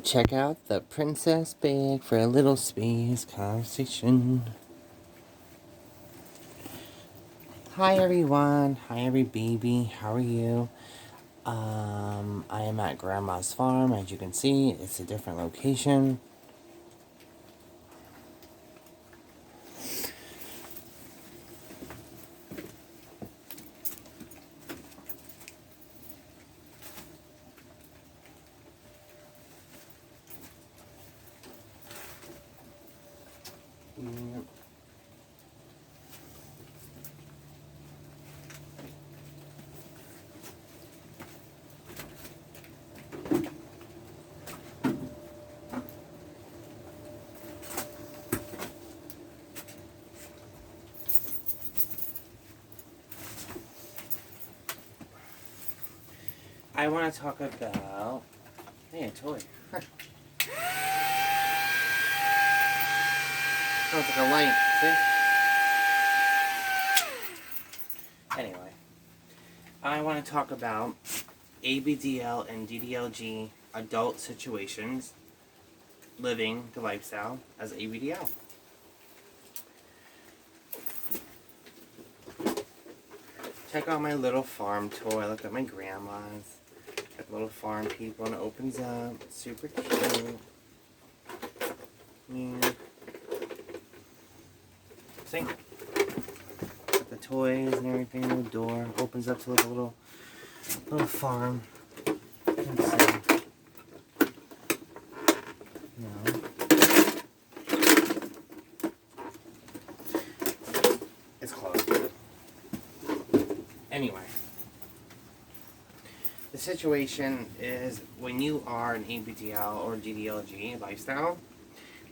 Check out the princess bag for a little space conversation. Hi everyone. Hi every baby. How are you? I am at Grandma's farm. As you can see, it's a different location. Yep. I want to talk about... Hey, a toy. Sounds like a light, see? Anyway, I want to talk about ABDL and ddlg adult situations living the lifestyle as ABDL. Check out my little farm toy. Look at my grandma's. Got little farm people and it opens up. It's super cute. Yeah. See? Got the toys and everything. The door opens up to like a little farm. Let's see. No. It's closed. Anyway. The situation is when you are an ABDL or ddlg lifestyle,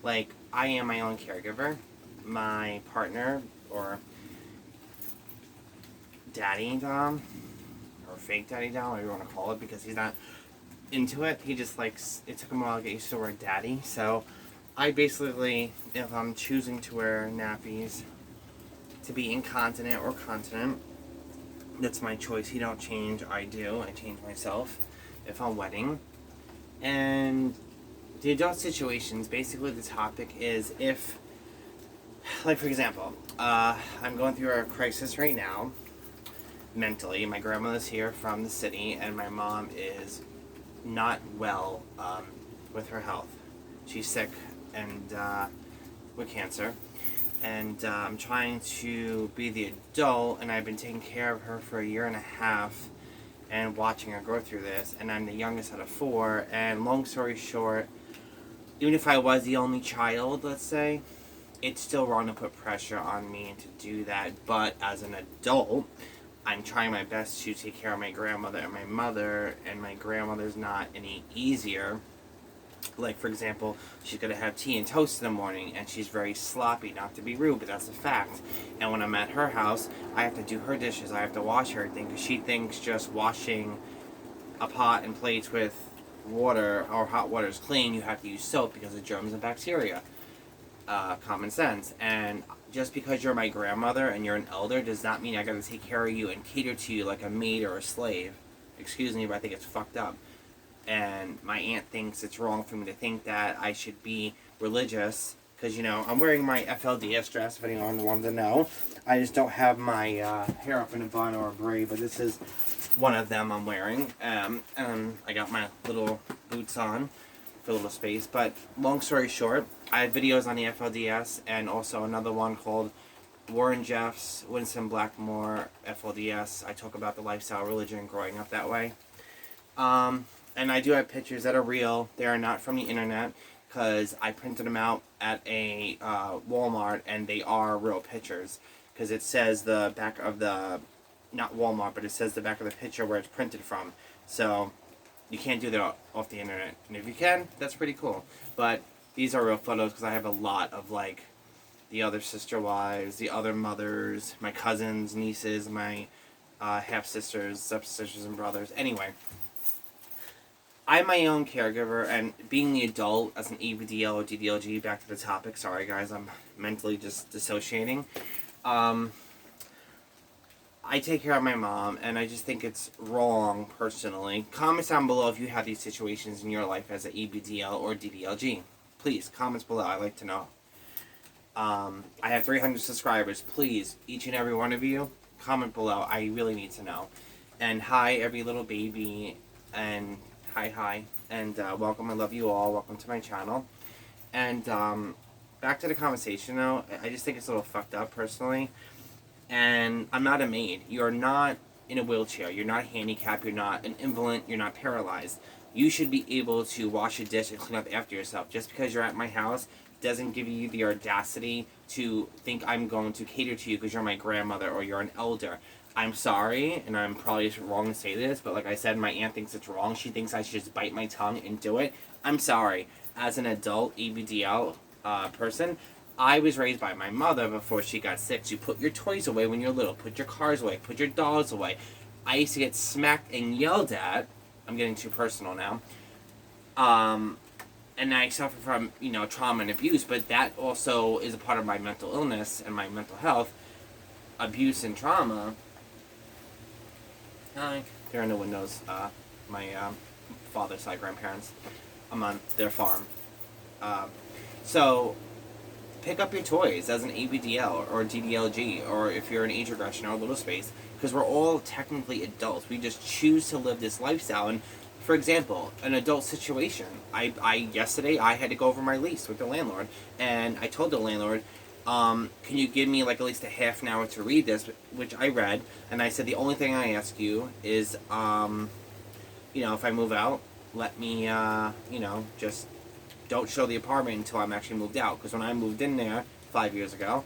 like I am my own caregiver, my partner or daddy dom, or fake daddy dom, whatever you want to call it, because he's not into it. He just likes, it took him a while to get used to the word daddy. So I basically, if I'm choosing to wear nappies to be incontinent or continent, that's my choice. He don't change, I do. I change myself if I'm wetting. And the adult situations, basically the topic is if, like for example, I'm going through a crisis right now, mentally. My grandmother's here from the city and my mom is not well with her health. She's sick and with cancer. And I'm trying to be the adult, and I've been taking care of her for 1.5 years and watching her go through this, and I'm the youngest out of 4, and long story short, even if I was the only child, let's say, it's still wrong to put pressure on me to do that. But as an adult, I'm trying my best to take care of my grandmother and my mother, and my grandmother's not any easier. Like, for example, she's going to have tea and toast in the morning, and she's very sloppy, not to be rude, but that's a fact. And when I'm at her house, I have to do her dishes, I have to wash everything, because she thinks just washing a pot and plates with water or hot water is clean. You have to use soap because of germs and bacteria. Common sense. And just because you're my grandmother and you're an elder does not mean I got to take care of you and cater to you like a maid or a slave. Excuse me, but I think it's fucked up. And my aunt thinks it's wrong for me to think that I should be religious because, you know, I'm wearing my FLDS dress, if anyone wanted to know. I just don't have my hair up in a bun or a braid, but this is one of them I'm wearing. And I got my little boots on for a little space. But long story short, I have videos on the FLDS and also another one called Warren Jeffs, Winston Blackmore, FLDS. I talk about the lifestyle, religion, growing up that way. And I do have pictures that are real. They are not from the internet because I printed them out at a Walmart, and they are real pictures because it says the back of the, not Walmart, but it says the back of the picture where it's printed from. So you can't do that off the internet. And if you can, that's pretty cool. But these are real photos because I have a lot of like the other sister wives, the other mothers, my cousins, nieces, my half-sisters, step-sisters, and brothers. Anyway. I'm my own caregiver, and being the adult as an ABDL or ddlg, back to the topic, sorry guys, I'm mentally just dissociating. I I take care of my mom, and I just think it's wrong, personally. Comments down below if you have these situations in your life as an abdl or ddlg. Please, comments below. I'd like to know. I have 300 subscribers. Please, each and every one of you, comment below. I really need to know. And hi, every little baby. And hi. And welcome. I love you all. Welcome to my channel. And back to the conversation, though. I just think it's a little fucked up, personally. And I'm not a maid. You're not in a wheelchair. You're not handicapped. You're not an invalid. You're not paralyzed. You should be able to wash a dish and clean up after yourself. Just because you're at my house doesn't give you the audacity to think I'm going to cater to you because you're my grandmother or you're an elder. I'm sorry, and I'm probably wrong to say this, but like I said, my aunt thinks it's wrong. She thinks I should just bite my tongue and do it. I'm sorry. As an adult ABDL person, I was raised by my mother before she got sick. So you put your toys away when you're little. Put your cars away. Put your dolls away. I used to get smacked and yelled at. I'm getting too personal now. And I suffer from, trauma and abuse. But that also is a part of my mental illness and my mental health. Abuse and trauma. Hi. There are no windows. My father's side grandparents. I'm on their farm. So pick up your toys as an ABDL or DDLG, or if you're an age regression or a little space, because we're all technically adults. We just choose to live this lifestyle. And for example, an adult situation. Yesterday I had to go over my lease with the landlord, and I told the landlord, can you give me like at least a half an hour to read this, which I read, and I said the only thing I ask you is, if I move out, let me, just don't show the apartment until I'm actually moved out. Because when I moved in there 5 years ago,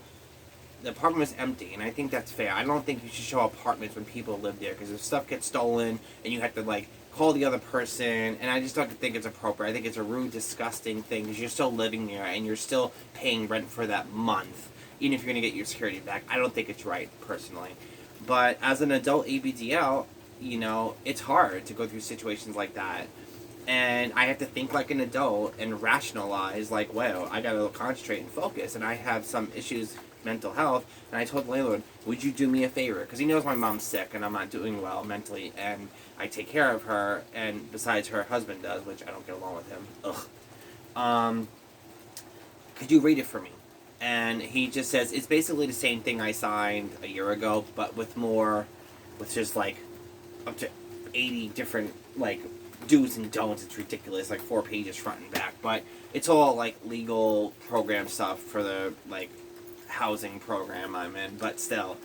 the apartment was empty, and I think that's fair. I don't think you should show apartments when people live there, because if stuff gets stolen and you have to call the other person, and I just don't think it's appropriate. I think it's a rude, disgusting thing, because you're still living there and you're still paying rent for that month, even if you're going to get your security back. I don't think it's right, personally. But as an adult ABDL, it's hard to go through situations like that. And I have to think like an adult and rationalize, wow, I gotta concentrate and focus. And I have some issues, mental health. And I told the landlord, would you do me a favor? Because he knows my mom's sick and I'm not doing well mentally. And I take care of her. And besides, her husband does, which I don't get along with him. Ugh. Could you read it for me? And he just says, it's basically the same thing I signed a year ago, but with just up to 80 different, do's and don'ts. It's ridiculous, 4 pages front and back, but it's all legal program stuff for the housing program I'm in, but still,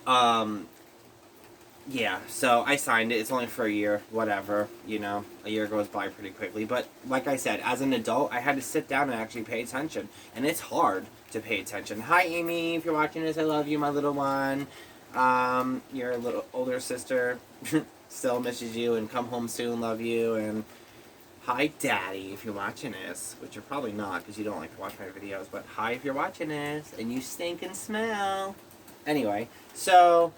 yeah, so I signed it. It's only for a year, whatever, a year goes by pretty quickly, but like I said, as an adult, I had to sit down and actually pay attention, and it's hard to pay attention. Hi Amy, if you're watching this, I love you, my little one. Your little older sister still misses you, and come home soon, love you. And hi Daddy, if you're watching this, which you're probably not because you don't like to watch my videos, but hi if you're watching this and you stink and smell. Anyway, so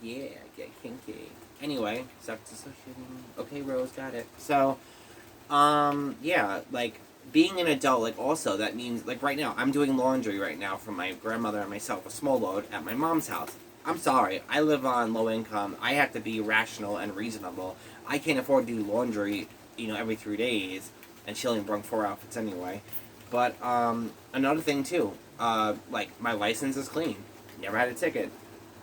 yeah, get kinky. Anyway, sex dissociating. Okay, Rose, got it. So yeah, being an adult, also that means right now I'm doing laundry right now for my grandmother and myself, a small load at my mom's house. I'm sorry, I live on low income. I have to be rational and reasonable. I can't afford to do laundry, every 3 days, and she only brung 4 outfits anyway. But, another thing too, my license is clean. Never had a ticket.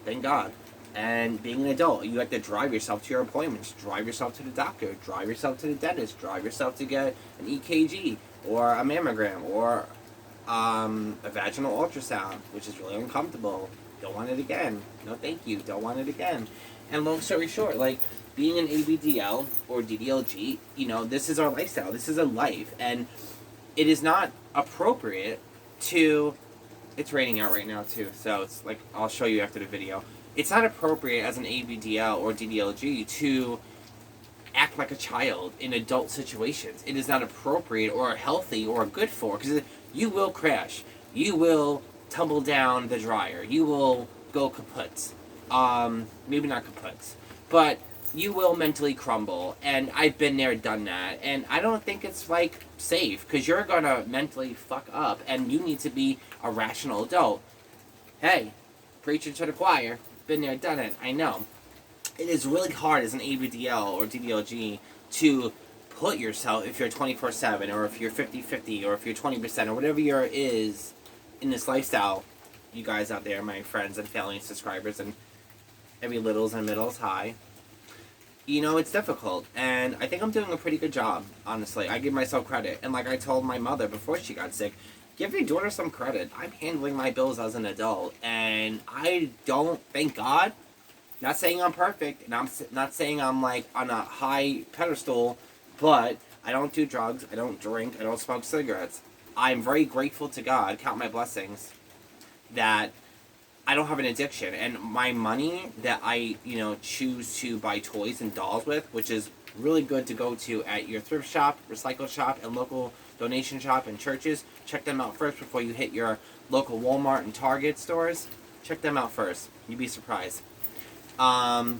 Thank God. And being an adult, you have to drive yourself to your appointments, drive yourself to the doctor, drive yourself to the dentist, drive yourself to get an EKG, or a mammogram, or, a vaginal ultrasound, which is really uncomfortable. Don't want it again. No thank you. Don't want it again. And long story short, being an ABDL or DDLG, this is our lifestyle. This is a life. And it is not appropriate to... It's raining out right now, too. So it's I'll show you after the video. It's not appropriate as an ABDL or DDLG to act like a child in adult situations. It is not appropriate or healthy or good for, because you will crash. You will tumble down the dryer. You will go kaput. Maybe not kaput, but you will mentally crumble. And I've been there, done that. And I don't think it's safe, because you're gonna mentally fuck up, and you need to be a rational adult. Hey, preaching to the choir. Been there, done it. I know. It is really hard as an abdl or ddlg to put yourself, if you're 24/7 or if you're 50/50 or if you're 20% or whatever your is in this lifestyle. You guys out there, my friends and family and subscribers and every littles and middles, hi. You know, it's difficult, and I think I'm doing a pretty good job, honestly. I give myself credit, and like I told my mother before she got sick, give your daughter some credit. I'm handling my bills as an adult, and I don't, thank God, not saying I'm perfect, and I'm not saying I'm like on a high pedestal, but I don't do drugs, I don't drink, I don't smoke cigarettes. I'm very grateful to God, count my blessings, that I don't have an addiction, and my money that I, choose to buy toys and dolls with, which is really good to go to at your thrift shop, recycle shop, and local donation shop and churches. Check them out first before you hit your local Walmart and Target stores. Check them out first. You'd be surprised. What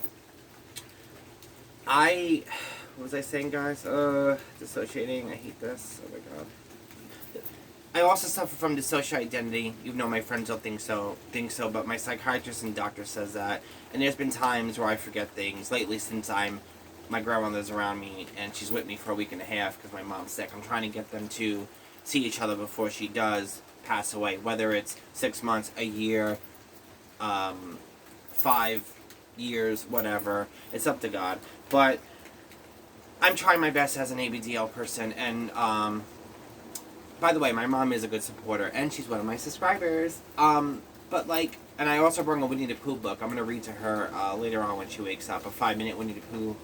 was I saying, guys? Dissociating. I hate this. Oh my god. I also suffer from dissociative identity. Even though my friends don't think so, but my psychiatrist and doctor says that. And there's been times where I forget things. Lately, since my grandmother's around me and she's with me for a week and a half because my mom's sick. I'm trying to get them to see each other before she does pass away. Whether it's 6 months, a year, 5 years, whatever. It's up to God. But I'm trying my best as an ABDL person, and by the way, my mom is a good supporter, and she's one of my subscribers. But like, and I also brought a Winnie the Pooh book. I'm gonna read to her later on when she wakes up, a 5-minute Winnie the Pooh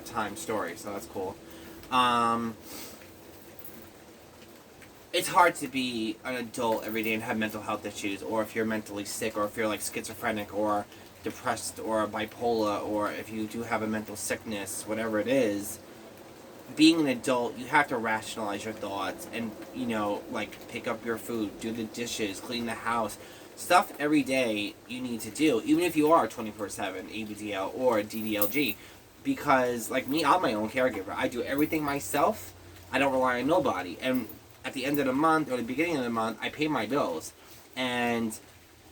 time story. So that's cool. It's hard to be an adult every day and have mental health issues, or if you're mentally sick, or if you're like schizophrenic, or depressed, or bipolar, or if you do have a mental sickness, whatever it is. Being an adult, you have to rationalize your thoughts and, like pick up your food, do the dishes, clean the house. Stuff every day you need to do, even if you are 24/7 ABDL or DDLG. Because, like me, I'm my own caregiver. I do everything myself. I don't rely on nobody. And at the end of the month, or the beginning of the month, I pay my bills. And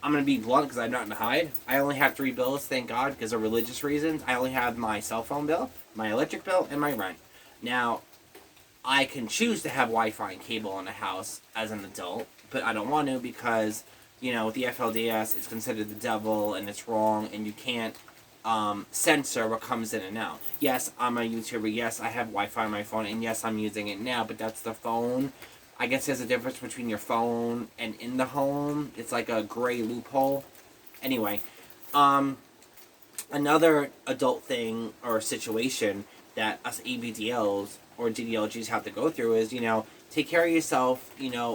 I'm going to be blunt because I have nothing to hide. I only have 3 bills, thank God, because of religious reasons. I only have my cell phone bill, my electric bill, and my rent. Now, I can choose to have Wi-Fi and cable in the house as an adult, but I don't want to because, with the FLDS, it's considered the devil and it's wrong, and you can't censor what comes in and out. Yes, I'm a YouTuber. Yes, I have Wi-Fi on my phone, and yes, I'm using it now, but that's the phone. I guess there's a difference between your phone and in the home. It's like a gray loophole. Anyway, another adult thing or situation that us ABDLs or DDLGs have to go through is, take care of yourself,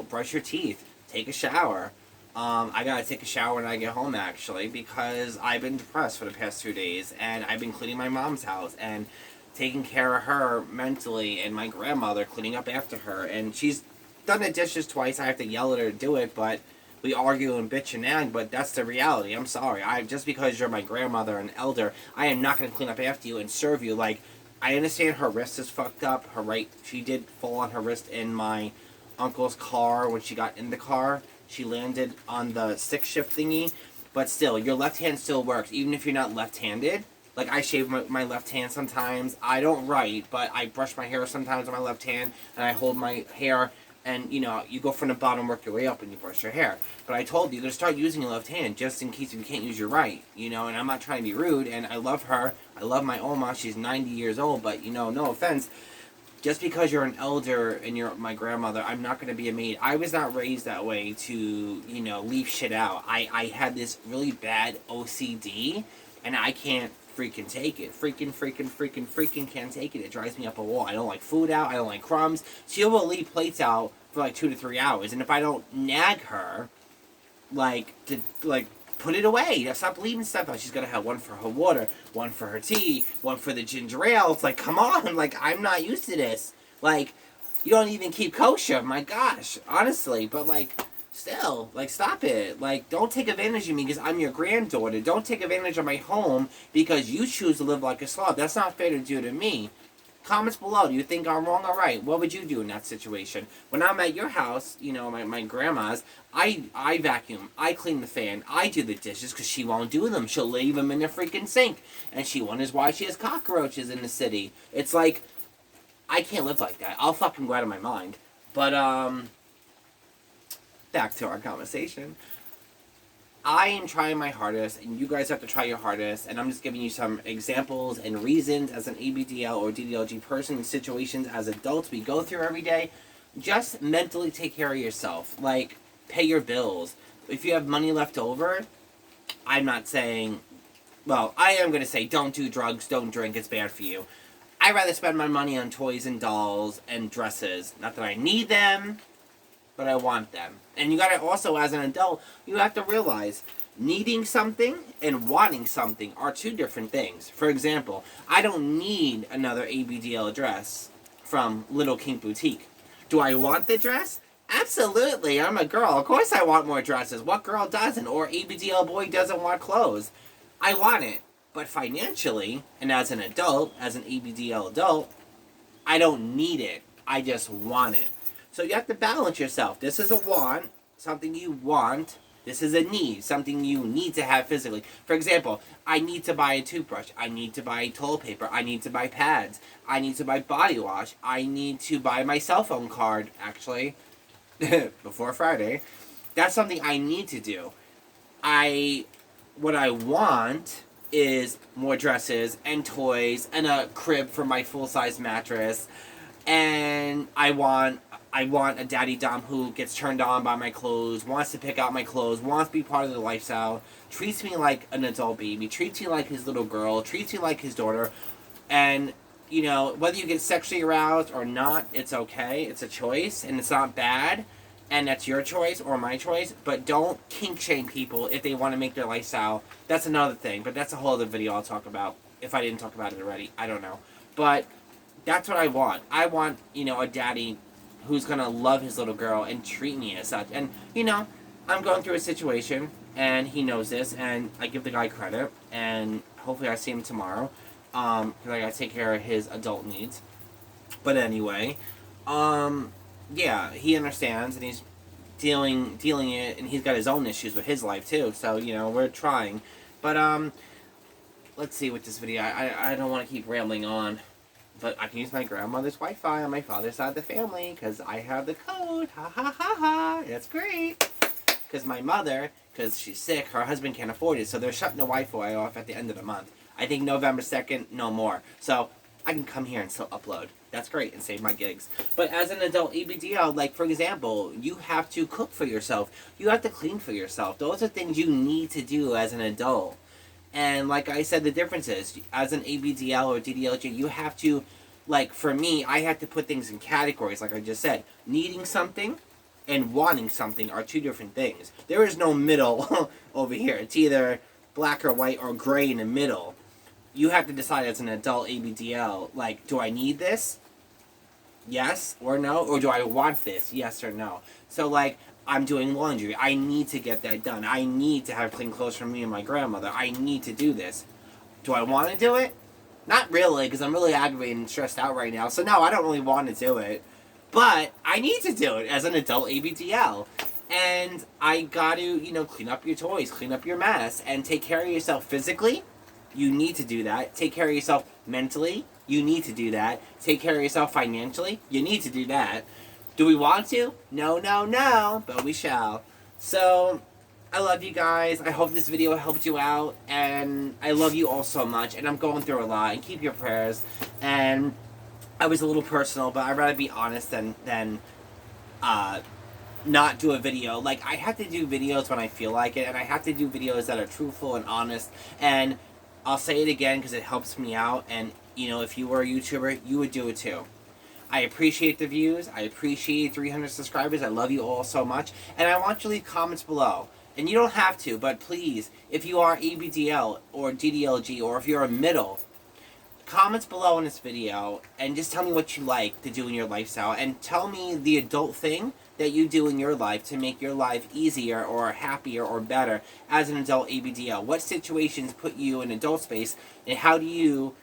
brush your teeth, take a shower. I gotta take a shower when I get home, actually, because I've been depressed for the past 2 days, and I've been cleaning my mom's house, and taking care of her mentally, and my grandmother, cleaning up after her, and she's done the dishes twice. I have to yell at her to do it, but we argue and bitch and nag, but that's the reality. I'm sorry. Just because you're my grandmother and elder, I am not gonna clean up after you and serve you. Like, I understand her wrist is fucked up. She did fall on her wrist in my uncle's car when she got in the car. She landed on the stick shift thingy. But still, your left hand still works, even if you're not left-handed. Like, I shave my left hand sometimes. I don't write, but I brush my hair sometimes with my left hand, and I hold my hair, and, you go from the bottom, work your way up, and you brush your hair. But I told you to start using your left hand, just in case if you can't use your right, and I'm not trying to be rude, and I love her. I love my Oma. She's 90 years old, but, no offense. Just because you're an elder and you're my grandmother, I'm not going to be a maid. I was not raised that way to, leave shit out. I had this really bad OCD, and I can't freaking take it. Freaking can't take it. It drives me up a wall. I don't like food out. I don't like crumbs. She will leave plates out for like 2 to 3 hours, and if I don't nag her, put it away. Stop leaving stuff out. She's gonna have one for her water, one for her tea, one for the ginger ale. It's like, come on, I'm not used to this. You don't even keep kosher. My gosh, honestly, but still, stop it. Don't take advantage of me because I'm your granddaughter. Don't take advantage of my home because you choose to live like a slob. That's not fair to do to me. Comments below. Do you think I'm wrong or right? What would you do in that situation? When I'm at your house, you know, my grandma's, I vacuum, I clean the fan, I do the dishes because she won't do them. She'll leave them in the freaking sink. And she wonders why she has cockroaches in the city. It's like, I can't live like that. I'll fucking go out of my mind. But, back to our conversation. I am trying my hardest, and you guys have to try your hardest, and I'm just giving you some examples and reasons as an ABDL or DDLG person in situations as adults we go through every day. Just mentally take care of yourself. Like, pay your bills. If you have money left over, I'm not saying, well, I am going to say don't do drugs, don't drink, it's bad for you. I'd rather spend my money on toys and dolls and dresses. Not that I need them, but I want them. And you gotta also, as an adult, you have to realize needing something and wanting something are two different things. For example, I don't need another ABDL dress from Little Kink Boutique. Do I want the dress? Absolutely, I'm a girl. Of course I want more dresses. What girl doesn't? Or ABDL boy doesn't want clothes? I want it. But financially, and as an adult, as an ABDL adult, I don't need it. I just want it. So you have to balance yourself. This is a want, something you want. This is a need, something you need to have physically. For example, I need to buy a toothbrush. I need to buy toilet paper. I need to buy pads. I need to buy body wash. I need to buy my cell phone card, actually, before Friday. That's something I need to do. What I want is more dresses and toys and a crib for my full-size mattress. And I want a daddy dom who gets turned on by my clothes, wants to pick out my clothes, wants to be part of the lifestyle, treats me like an adult baby, treats me like his little girl, treats me like his daughter. And, you know, whether you get sexually aroused or not, it's okay. It's a choice, and it's not bad. And that's your choice or my choice. But don't kink shame people if they want to make their lifestyle. That's another thing. But that's a whole other video I'll talk about. If I didn't talk about it already, I don't know. But that's what I want. I want, you know, a daddy who's going to love his little girl and treat me as such. And, you know, I'm going through a situation, and he knows this, and I give the guy credit, and hopefully I see him tomorrow, because I got to take care of his adult needs. But anyway, yeah, he understands, and he's dealing it, and he's got his own issues with his life, too. So, you know, we're trying. But, let's see with this video. I don't want to keep rambling on. But I can use my grandmother's Wi-Fi on my father's side of the family because I have the code. Ha ha ha ha. That's great. Because my mother, because she's sick, her husband can't afford it. So they're shutting the Wi-Fi off at the end of the month. I think November 2nd, no more. So I can come here and still upload. That's great and save my gigs. But as an adult ABDL, like for example, you have to cook for yourself. You have to clean for yourself. Those are things you need to do as an adult. And like I said, the difference is, as an ABDL or DDLG, you have to, like for me, I have to put things in categories, like I just said. Needing something and wanting something are two different things. There is no middle over here. It's either black or white or gray in the middle. You have to decide as an adult ABDL, like, do I need this? Yes or no? Or do I want this? Yes or no? So, like, I'm doing laundry. I need to get that done. I need to have clean clothes for me and my grandmother. I need to do this. Do I want to do it? Not really, because I'm really aggravated and stressed out right now. So, no, I don't really want to do it. But I need to do it as an adult ABDL. And I got to, you know, clean up your toys, clean up your mess, and take care of yourself physically. You need to do that. Take care of yourself mentally. You need to do that. Take care of yourself financially. You need to do that. Do we want to? No, no, no. But we shall. So, I love you guys. I hope this video helped you out. And I love you all so much. And I'm going through a lot. And keep your prayers. And I was a little personal, but I'd rather be honest than not do a video. Like, I have to do videos when I feel like it. And I have to do videos that are truthful and honest. And I'll say it again because it helps me out. And, you know, if you were a YouTuber, you would do it too. I appreciate the views. I appreciate 300 subscribers. I love you all so much. And I want you to leave comments below. And you don't have to, but please, if you are ABDL or DDLG or if you're a middle, comments below in this video and just tell me what you like to do in your lifestyle. And tell me the adult thing that you do in your life to make your life easier or happier or better as an adult ABDL. What situations put you in adult space and how do you,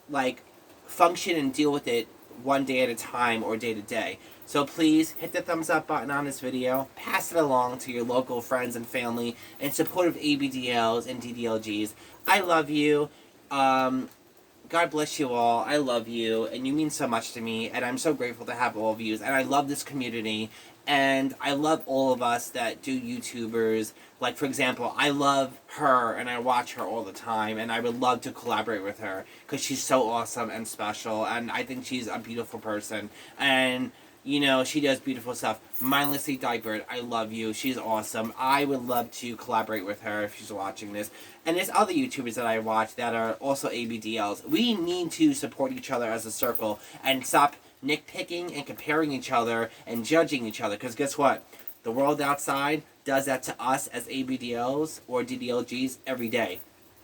like, function and deal with it one day at a time or day to day. So please hit the thumbs up button on this video, pass it along to your local friends and family in support of ABDLs and DDLGs. I love you. God bless you all. I love you, and you mean so much to me, and I'm so grateful to have all of you, and I love this community, and I love all of us that do YouTubers. Like, for example, I love her, and I watch her all the time, and I would love to collaborate with her, because she's so awesome and special, and I think she's a beautiful person, and you know, she does beautiful stuff. Mindlessly Diapered, I love you. She's awesome. I would love to collaborate with her if she's watching this. And there's other YouTubers that I watch that are also ABDLs. We need to support each other as a circle and stop nitpicking and comparing each other and judging each other. Because guess what? The world outside does that to us as ABDLs or DDLGs every day.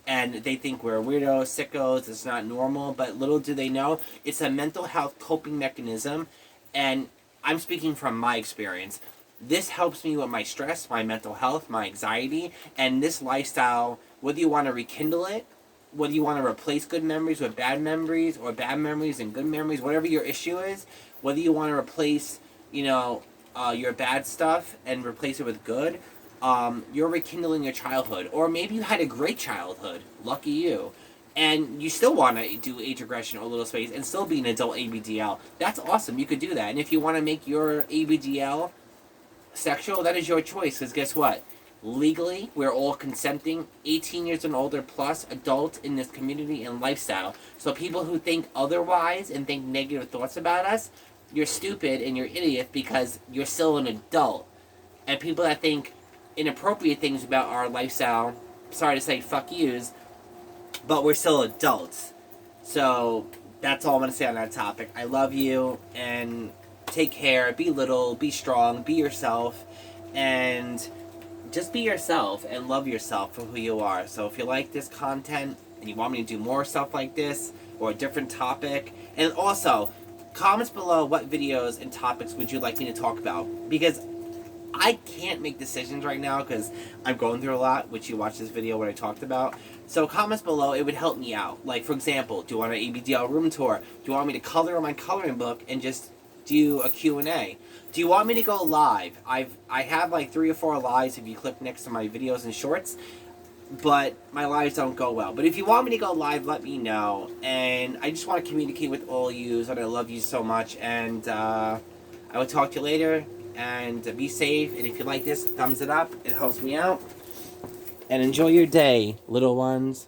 And they think we're weirdos, sickos, it's not normal. But little do they know, it's a mental health coping mechanism. And I'm speaking from my experience. This helps me with my stress, my mental health, my anxiety, and this lifestyle, whether you want to rekindle it, whether you want to replace good memories with bad memories, or bad memories and good memories, whatever your issue is, whether you want to replace, you know, your bad stuff and replace it with good, you're rekindling your childhood. Or maybe you had a great childhood. Lucky you. And you still want to do age regression or little space and still be an adult ABDL. That's awesome. You could do that. And if you want to make your ABDL sexual, that is your choice. Because guess what? Legally, we're all consenting, 18 years and older plus adults in this community and lifestyle. So people who think otherwise and think negative thoughts about us, you're stupid and you're idiot because you're still an adult. And people that think inappropriate things about our lifestyle, sorry to say, fuck yous, but we're still adults. So that's all I'm going to say on that topic. I love you, and take care. Be little, be strong, be yourself, and just be yourself and love yourself for who you are. So if you like this content and you want me to do more stuff like this or a different topic, and also comments below what videos and topics would you like me to talk about, because I can't make decisions right now because I'm going through a lot, which you watched this video what I talked about. So comments below, it would help me out. Like, for example, do you want an ABDL room tour? Do you want me to color in my coloring book and just do a Q&A? Do you want me to go live? I have like 3 or 4 lives if you click next to my videos and shorts, but my lives don't go well. But if you want me to go live, let me know. And I just want to communicate with all yous, and I love you so much. And I will talk to you later. And be safe, and if you like this, thumbs it up. It helps me out. And enjoy your day, little ones.